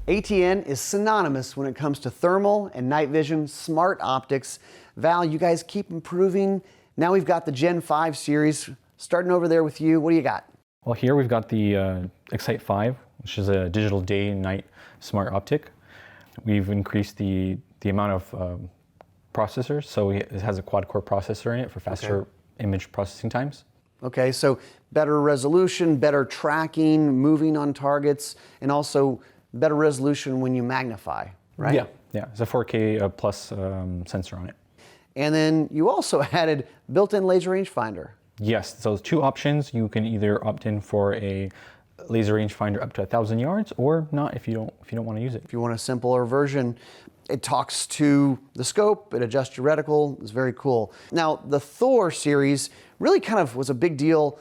ATN is synonymous when it comes to thermal and night vision smart optics. Val, you guys keep improving. Now we've got the Gen 5 series. Starting over there with you, what do you got? Well, here we've got the Excite 5, which is a digital day and night smart optic. We've increased the amount of processors, so it has a quad-core processor in it for faster image processing times. Okay, so better resolution, better tracking, moving on targets, and also better resolution when you magnify, right? Yeah, it's a 4K plus sensor on it. And then you also added built-in laser rangefinder. Yes, so two options. You can either opt in for a laser rangefinder up to 1,000 yards, or not if you don't want to use it. If you want a simpler version, it talks to the scope, it adjusts your reticle. It's very cool. Now, the ThOR series really kind of was a big deal,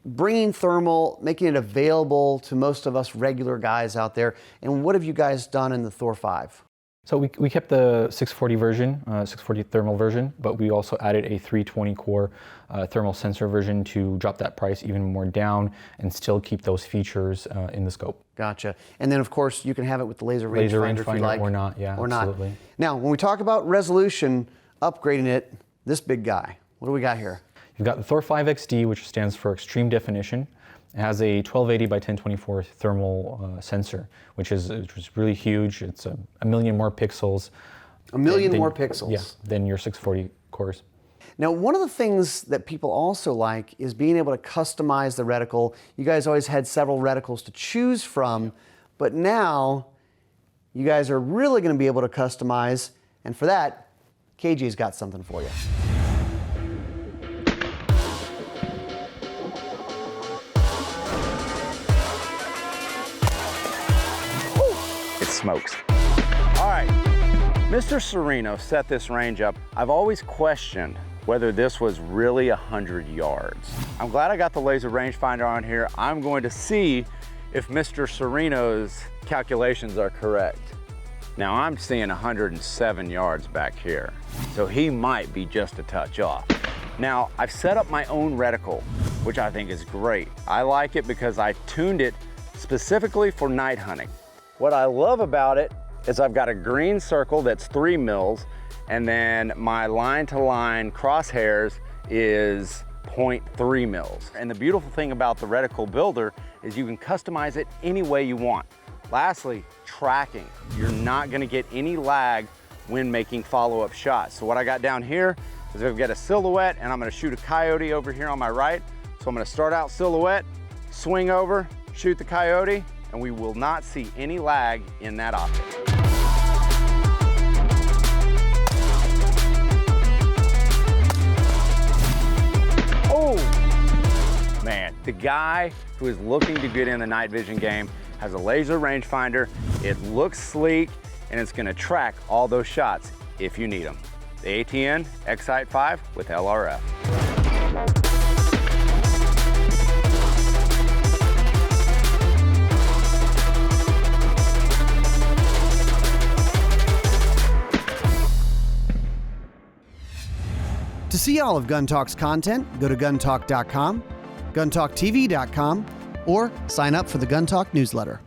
bringing thermal, making it available to most of us regular guys out there. And what have you guys done in the ThOR 5? So we kept the 640 version, 640 thermal version, but we also added a 320 core thermal sensor version to drop that price even more down and still keep those features in the scope. Gotcha. And then of course you can have it with the laser rangefinder if you like. Or not, yeah, or absolutely. Not. Now, when we talk about resolution, upgrading it, this big guy, what do we got here? You've got the ThOR 5 XD, which stands for extreme definition. It has a 1280 by 1024 thermal sensor, which is really huge. It's a million more pixels. A million more pixels? Yeah, than your 640 cores. Now, one of the things that people also like is being able to customize the reticle. You guys always had several reticles to choose from, but now you guys are really going to be able to customize, and for that, KG's got something for you. It smokes. All right, Mr. Sereno set this range up. I've always questioned whether this was really 100 yards. I'm glad I got the laser rangefinder on here. I'm going to see if Mr. Sereno's calculations are correct. Now I'm seeing 107 yards back here, so he might be just a touch off. Now, I've set up my own reticle, which I think is great. I like it because I tuned it specifically for night hunting. What I love about it is I've got a green circle that's 3 mils, and then my line-to-line crosshairs is 0.3 mils. And the beautiful thing about the reticle builder is you can customize it any way you want. Lastly, tracking. You're not gonna get any lag when making follow-up shots. So what I got down here is I've got a silhouette, and I'm gonna shoot a coyote over here on my right. So I'm gonna start out silhouette, swing over, shoot the coyote, and we will not see any lag in that optic. Oh, man, the guy who is looking to get in the night vision game has a laser rangefinder. It looks sleek, and it's gonna track all those shots if you need them. The ATN Excite 5 with LRF. To see all of Gun Talk's content, go to guntalk.com, guntalktv.com, or sign up for the Gun Talk newsletter.